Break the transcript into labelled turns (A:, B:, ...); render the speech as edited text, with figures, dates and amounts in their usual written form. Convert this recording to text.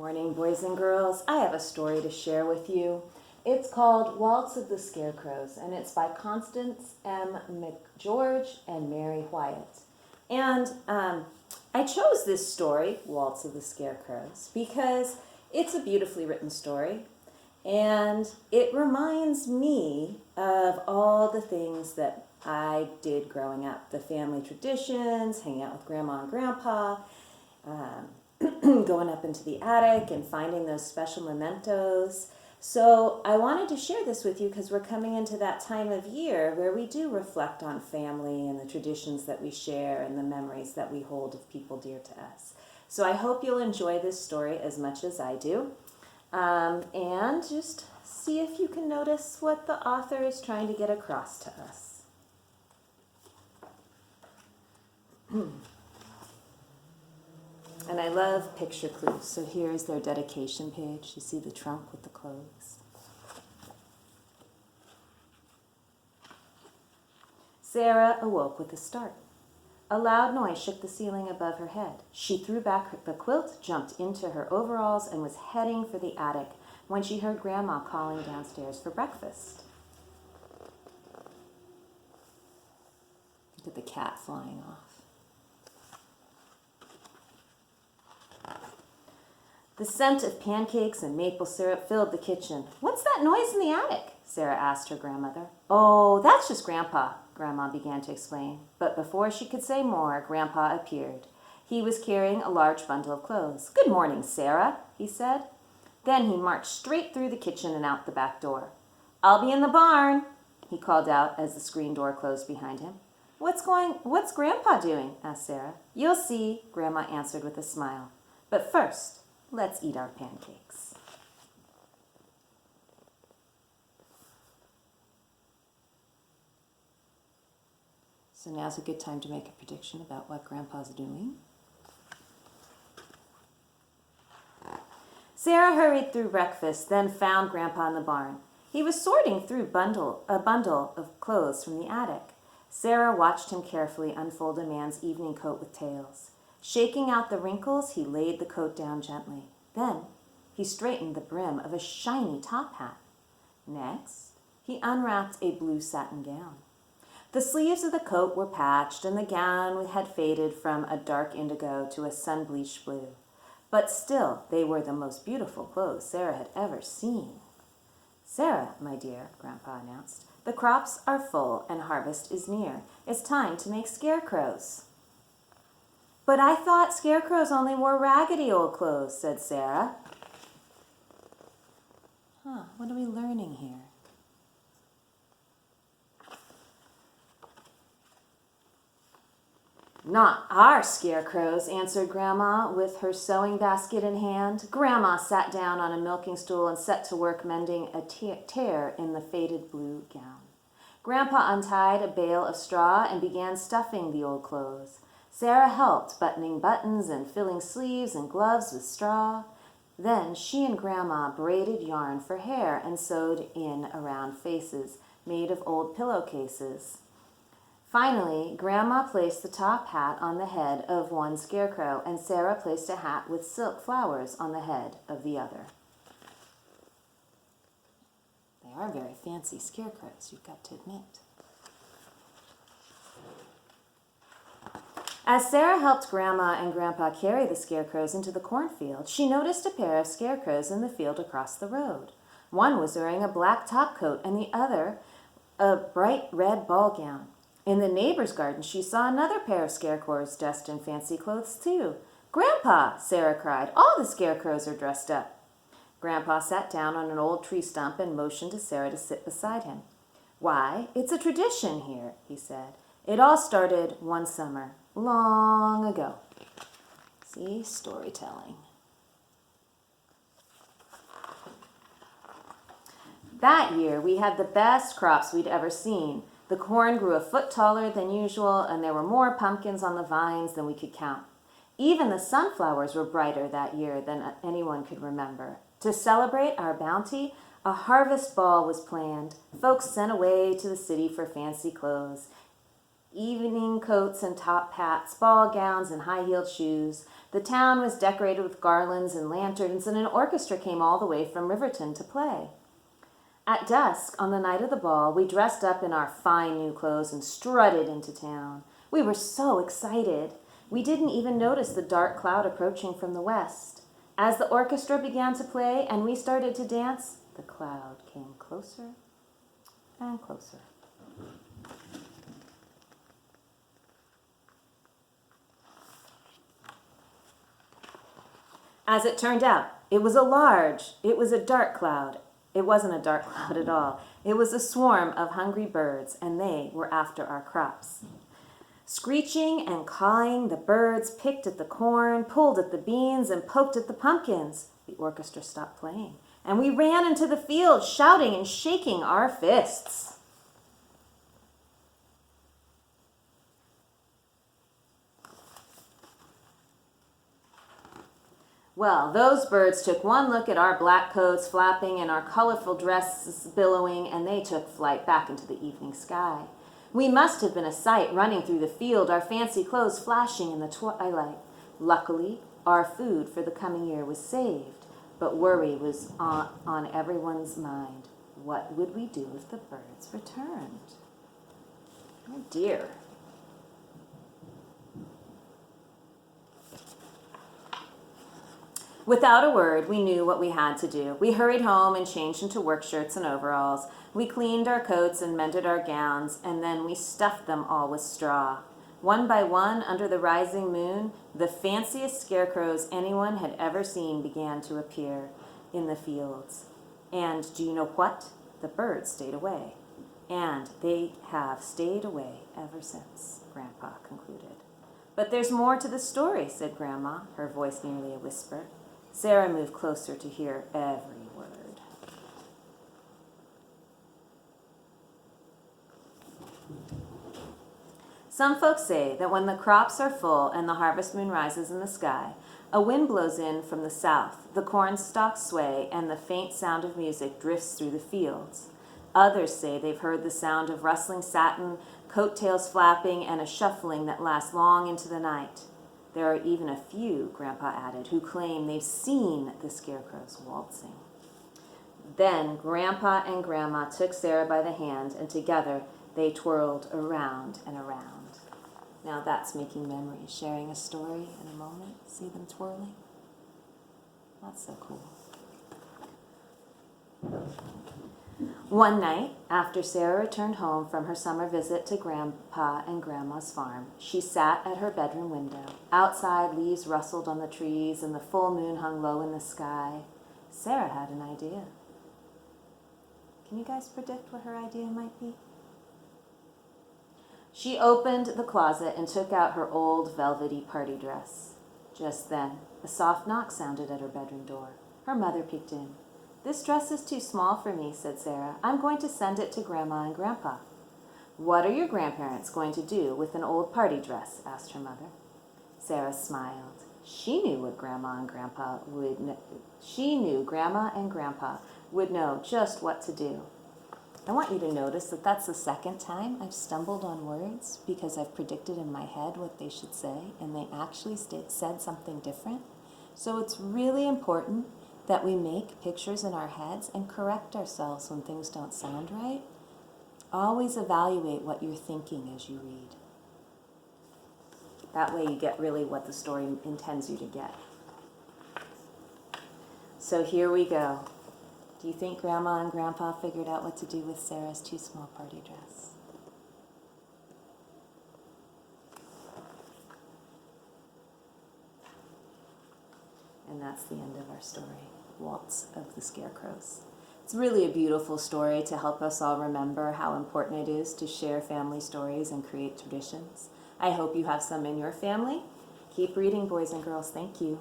A: morning, boys and girls. I have a story to share with you. It's called Waltz of the Scarecrows, and it's by Constance M. McGeorge and Mary Wyatt. And I chose this story, Waltz of the Scarecrows, because it's a beautifully written story, and it reminds me of all the things that I did growing up, the family traditions, hanging out with Grandma and Grandpa, going up into the attic and finding those special mementos. So I wanted to share this with you because we're coming into that time of year where we do reflect on family and the traditions that we share and the memories that we hold of people dear to us. So I hope you'll enjoy this story as much as I do. And just see if you can notice what the author is trying to get across to us. And I love picture clues. So here's their dedication page. You see the trunk with the clothes. Sarah awoke with a start. A loud noise shook the ceiling above her head. She threw back the quilt, jumped into her overalls, and was heading for the attic when she heard Grandma calling downstairs for breakfast. Look at the cat flying off. The scent of pancakes and maple syrup filled the kitchen. "What's that noise in the attic?" Sarah asked her grandmother. "Oh, that's just Grandpa," Grandma began to explain. But before she could say more, Grandpa appeared. He was carrying a large bundle of clothes. "Good morning, Sarah," he said. Then he marched straight through the kitchen and out the back door. "I'll be in the barn," he called out as the screen door closed behind him. What's Grandpa doing?" asked Sarah. "You'll see," Grandma answered with a smile. "But first, let's eat our pancakes." So now's a good time to make a prediction about what Grandpa's doing. Sarah hurried through breakfast, then found Grandpa in the barn. He was sorting through a bundle of clothes from the attic. Sarah watched him carefully unfold a man's evening coat with tails. Shaking out the wrinkles, he laid the coat down gently. Then he straightened the brim of a shiny top hat. Next, he unwrapped a blue satin gown. The sleeves of the coat were patched, and the gown had faded from a dark indigo to a sun-bleached blue. But still, they were the most beautiful clothes Sarah had ever seen. "Sarah, my dear," Grandpa announced, "the crops are full and harvest is near. It's time to make scarecrows." "But I thought scarecrows only wore raggedy old clothes," said Sarah. What are we learning here? "Not our scarecrows," answered Grandma with her sewing basket in hand. Grandma sat down on a milking stool and set to work mending a tear in the faded blue gown. Grandpa untied a bale of straw and began stuffing the old clothes. Sarah helped, buttoning buttons and filling sleeves and gloves with straw. Then she and Grandma braided yarn for hair and sewed in around faces made of old pillowcases. Finally, Grandma placed the top hat on the head of one scarecrow, and Sarah placed a hat with silk flowers on the head of the other. They are very fancy scarecrows, you've got to admit. As Sarah helped Grandma and Grandpa carry the scarecrows into the cornfield, she noticed a pair of scarecrows in the field across the road. One was wearing a black topcoat and the other a bright red ball gown. In the neighbor's garden, she saw another pair of scarecrows dressed in fancy clothes, too. "Grandpa!" Sarah cried. "All the scarecrows are dressed up." Grandpa sat down on an old tree stump and motioned to Sarah to sit beside him. "Why, it's a tradition here," he said. "It all started one summer, long ago." See, storytelling. "That year, we had the best crops we'd ever seen. The corn grew a foot taller than usual, and there were more pumpkins on the vines than we could count. Even the sunflowers were brighter that year than anyone could remember. To celebrate our bounty, a harvest ball was planned. Folks sent away to the city for fancy clothes. Evening coats and top hats, ball gowns and high-heeled shoes. The town was decorated with garlands and lanterns, and an orchestra came all the way from Riverton to play. At dusk, on the night of the ball, we dressed up in our fine new clothes and strutted into town. We were so excited. We didn't even notice the dark cloud approaching from the west. As the orchestra began to play and we started to dance, the cloud came closer and closer. As it turned out, it was a dark cloud. It wasn't a dark cloud at all. It was a swarm of hungry birds, and they were after our crops. Screeching and cawing, the birds picked at the corn, pulled at the beans, and poked at the pumpkins. The orchestra stopped playing, and we ran into the field, shouting and shaking our fists. Well, those birds took one look at our black coats flapping and our colorful dresses billowing, and they took flight back into the evening sky. We must have been a sight running through the field, our fancy clothes flashing in the twilight. Luckily, our food for the coming year was saved, but worry was on everyone's mind. What would we do if the birds returned? Oh dear. Without a word, we knew what we had to do. We hurried home and changed into work shirts and overalls. We cleaned our coats and mended our gowns, and then we stuffed them all with straw. One by one, under the rising moon, the fanciest scarecrows anyone had ever seen began to appear in the fields. And do you know what? The birds stayed away. And they have stayed away ever since, Grandpa concluded. But there's more to the story, said Grandma, her voice nearly a whisper. Sarah moved closer to hear every word. Some folks say that when the crops are full and the harvest moon rises in the sky, a wind blows in from the south, the corn stalks sway, and the faint sound of music drifts through the fields. Others say they've heard the sound of rustling satin, coattails flapping, and a shuffling that lasts long into the night. There are even a few, Grandpa added, who claim they've seen the scarecrows waltzing. Then Grandpa and Grandma took Sarah by the hand, and together they twirled around and around. Now that's making memories, sharing a story in a moment. See them twirling? That's so cool. One night, after Sarah returned home from her summer visit to Grandpa and Grandma's farm, she sat at her bedroom window. Outside, leaves rustled on the trees and the full moon hung low in the sky. Sarah had an idea. Can you guys predict what her idea might be? She opened the closet and took out her old velvety party dress. Just then, a soft knock sounded at her bedroom door. Her mother peeked in. "This dress is too small for me," said Sarah. "I'm going to send it to Grandma and Grandpa." "What are your grandparents going to do with an old party dress?" asked her mother. Sarah smiled. She knew Grandma and Grandpa would know just what to do. I want you to notice that that's the second time I've stumbled on words because I've predicted in my head what they should say, and they actually said something different. So it's really important that we make pictures in our heads and correct ourselves when things don't sound right. Always evaluate what you're thinking as you read. That way you get really what the story intends you to get. So here we go. Do you think Grandma and Grandpa figured out what to do with Sarah's too small party dress? And that's the end of our story, Waltz of the Scarecrows. It's really a beautiful story to help us all remember how important it is to share family stories and create traditions. I hope you have some in your family. Keep reading, boys and girls. Thank you.